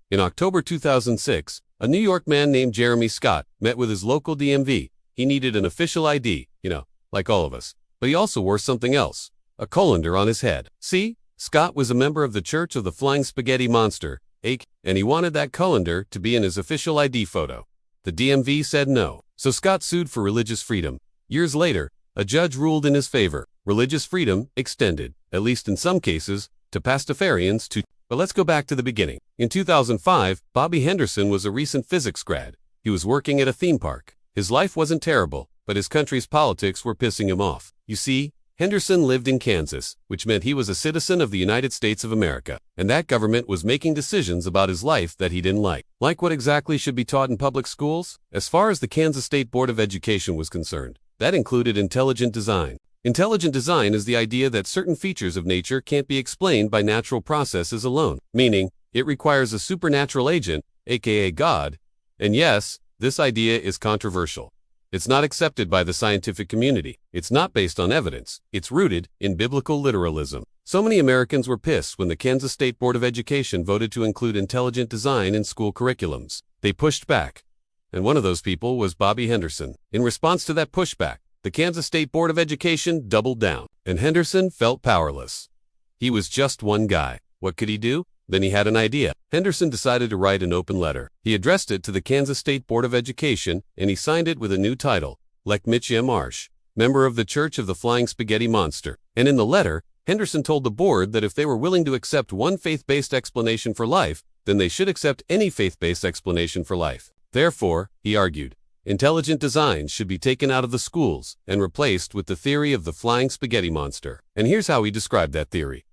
In October 2006, a New York man named Jeremy Scott met with his local DMV. He needed an official ID, like all of us. But he also wore something else, a colander on his head. See, Scott was a member of the Church of the Flying Spaghetti Monster, and he wanted that colander to be in his official ID photo. The DMV said no, so Scott sued for religious freedom. Years later, a judge ruled in his favor. Religious freedom extended, at least in some cases, to Pastafarians too. But let's go back to the beginning. In 2005, Bobby Henderson was a recent physics grad. He was working at a theme park. His life wasn't terrible, but his country's politics were pissing him off. You see, Henderson lived in Kansas, which meant he was a citizen of the United States of America, and that government was making decisions about his life that he didn't like. Like what exactly should be taught in public schools? As far as the Kansas State Board of Education was concerned, that included intelligent design. Intelligent design is the idea that certain features of nature can't be explained by natural processes alone, meaning it requires a supernatural agent, aka God. And yes, this idea is controversial. It's not accepted by the scientific community. It's not based on evidence. It's rooted in biblical literalism. So many Americans were pissed when the Kansas State Board of Education voted to include intelligent design in school curriculums. They pushed back. And one of those people was Bobby Henderson. In response to that pushback, the Kansas State Board of Education doubled down, and Henderson felt powerless. He was just one guy. What could he do? Then he had an idea. Henderson decided to write an open letter. He addressed it to the Kansas State Board of Education, and he signed it with a new title, Lech Mitch Marsh, member of the Church of the Flying Spaghetti Monster. And in the letter, Henderson told the board that if they were willing to accept one faith-based explanation for life, then they should accept any faith-based explanation for life. Therefore, he argued, intelligent design should be taken out of the schools and replaced with the theory of the flying spaghetti monster. And here's how he described that theory.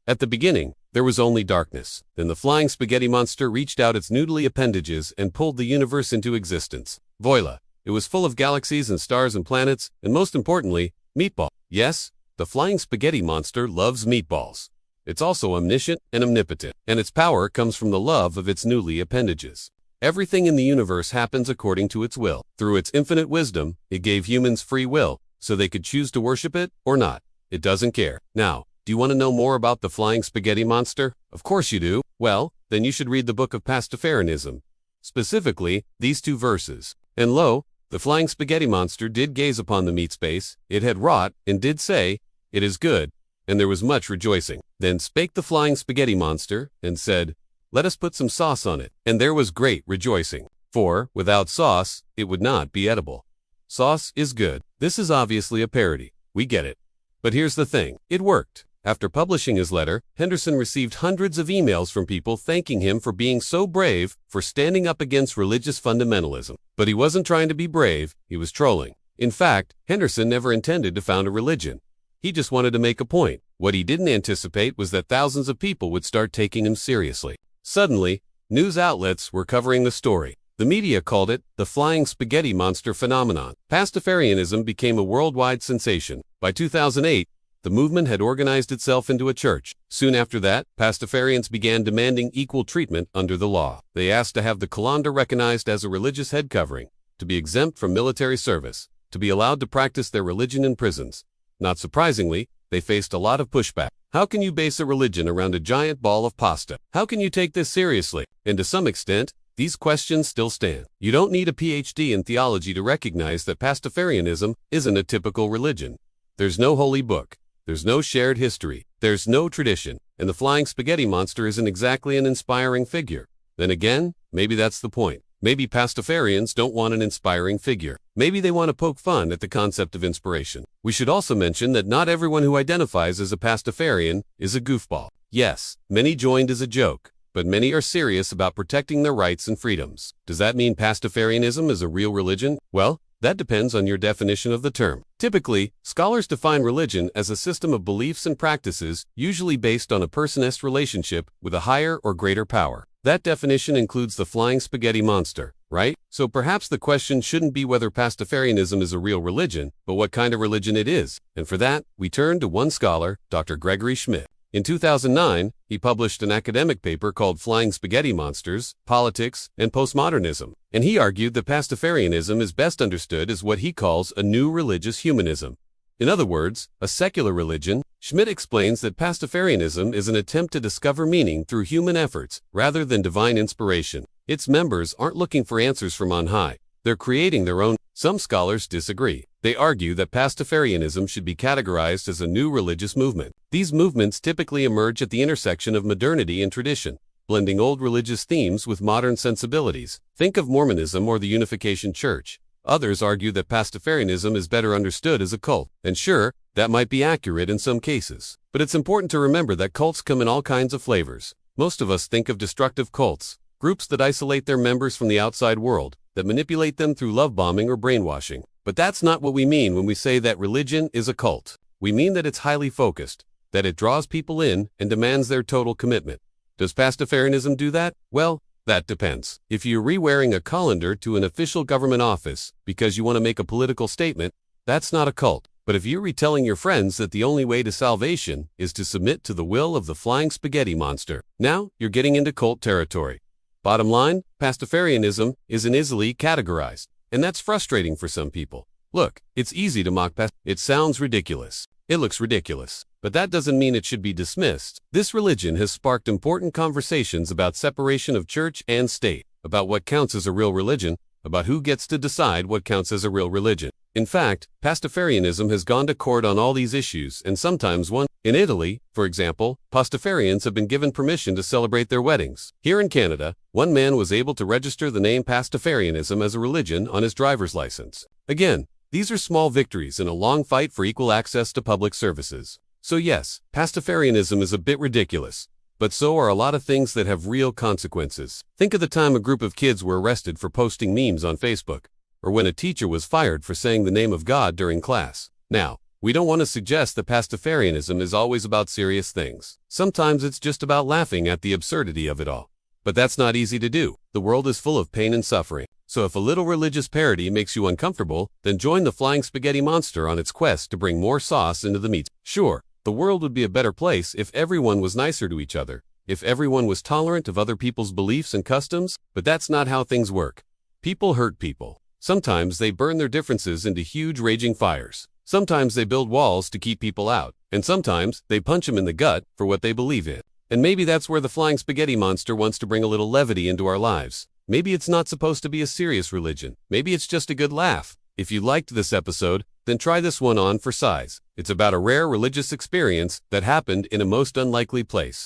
At the beginning, there was only darkness. Then the flying spaghetti monster reached out its noodly appendages and pulled the universe into existence. Voila! It was full of galaxies and stars and planets, and most importantly, meatballs. Yes, the flying spaghetti monster loves meatballs. It's also omniscient and omnipotent, and its power comes from the love of its noodly appendages. Everything in the universe happens according to its will. Through its infinite wisdom, it gave humans free will, so they could choose to worship it or not. It doesn't care. Now, do you want to know more about the flying spaghetti monster? Of course you do. Well, then you should read the book of Pastafarianism. Specifically, these 2 verses. And lo, the flying spaghetti monster did gaze upon the meat space, it had wrought, and did say, "It is good," and there was much rejoicing. Then spake the flying spaghetti monster, and said, "Let us put some sauce on it." And there was great rejoicing. For, without sauce, it would not be edible. Sauce is good. This is obviously a parody. We get it. But here's the thing. It worked. After publishing his letter, Henderson received hundreds of emails from people thanking him for being so brave, for standing up against religious fundamentalism. But he wasn't trying to be brave, he was trolling. In fact, Henderson never intended to found a religion. He just wanted to make a point. What he didn't anticipate was that thousands of people would start taking him seriously. Suddenly, news outlets were covering the story. The media called it the flying spaghetti monster phenomenon. Pastafarianism became a worldwide sensation. By 2008, the movement had organized itself into a church. Soon after that, Pastafarians began demanding equal treatment under the law. They asked to have the Colander recognized as a religious head covering, to be exempt from military service, to be allowed to practice their religion in prisons. Not surprisingly, they faced a lot of pushback. How can you base a religion around a giant ball of pasta? How can you take this seriously? And to some extent, these questions still stand. You don't need a PhD in theology to recognize that Pastafarianism isn't a typical religion. There's no holy book. There's no shared history. There's no tradition. And the flying spaghetti monster isn't exactly an inspiring figure. Then again, maybe that's the point. Maybe Pastafarians don't want an inspiring figure. Maybe they want to poke fun at the concept of inspiration. We should also mention that not everyone who identifies as a Pastafarian is a goofball. Yes, many joined as a joke, but many are serious about protecting their rights and freedoms. Does that mean Pastafarianism is a real religion? Well, that depends on your definition of the term. Typically, scholars define religion as a system of beliefs and practices, usually based on a person's relationship with a higher or greater power. That definition includes the flying spaghetti monster, right? So perhaps the question shouldn't be whether Pastafarianism is a real religion, but what kind of religion it is. And for that, we turn to one scholar, Dr. Gregory Schmidt. In 2009, he published an academic paper called Flying Spaghetti Monsters, Politics, and Postmodernism. And he argued that Pastafarianism is best understood as what he calls a new religious humanism. In other words, a secular religion. Schmidt explains that Pastafarianism is an attempt to discover meaning through human efforts rather than divine inspiration. Its members aren't looking for answers from on high. They're creating their own. Some scholars disagree. They argue that Pastafarianism should be categorized as a new religious movement. These movements typically emerge at the intersection of modernity and tradition, blending old religious themes with modern sensibilities. Think of Mormonism or the Unification Church. Others argue that Pastafarianism is better understood as a cult. And sure, that might be accurate in some cases. But it's important to remember that cults come in all kinds of flavors. Most of us think of destructive cults, groups that isolate their members from the outside world, that manipulate them through love bombing or brainwashing. But that's not what we mean when we say that religion is a cult. We mean that it's highly focused, that it draws people in and demands their total commitment. Does Pastafarianism do that? Well, that depends. If you're re-wearing a colander to an official government office because you want to make a political statement, that's not a cult. But if you're retelling your friends that the only way to salvation is to submit to the will of the flying spaghetti monster, now you're getting into cult territory. Bottom line, Pastafarianism isn't easily categorized, and that's frustrating for some people. Look, it's easy to mock It sounds ridiculous. It looks ridiculous. But that doesn't mean it should be dismissed. This religion has sparked important conversations about separation of church and state, about what counts as a real religion, about who gets to decide what counts as a real religion. In fact, Pastafarianism has gone to court on all these issues and sometimes won. In Italy, for example, Pastafarians have been given permission to celebrate their weddings. Here in Canada, one man was able to register the name Pastafarianism as a religion on his driver's license. Again, these are small victories in a long fight for equal access to public services. So yes, Pastafarianism is a bit ridiculous, but so are a lot of things that have real consequences. Think of the time a group of kids were arrested for posting memes on Facebook, or when a teacher was fired for saying the name of God during class. Now, we don't want to suggest that Pastafarianism is always about serious things. Sometimes it's just about laughing at the absurdity of it all. But that's not easy to do. The world is full of pain and suffering. So if a little religious parody makes you uncomfortable, then join the flying spaghetti monster on its quest to bring more sauce into the meat. Sure, the world would be a better place if everyone was nicer to each other, if everyone was tolerant of other people's beliefs and customs, but that's not how things work. People hurt people. Sometimes they burn their differences into huge raging fires. Sometimes they build walls to keep people out. And sometimes they punch them in the gut for what they believe in. And maybe that's where the flying spaghetti monster wants to bring a little levity into our lives. Maybe it's not supposed to be a serious religion. Maybe it's just a good laugh. If you liked this episode, then try this one on for size. It's about a rare religious experience that happened in a most unlikely place.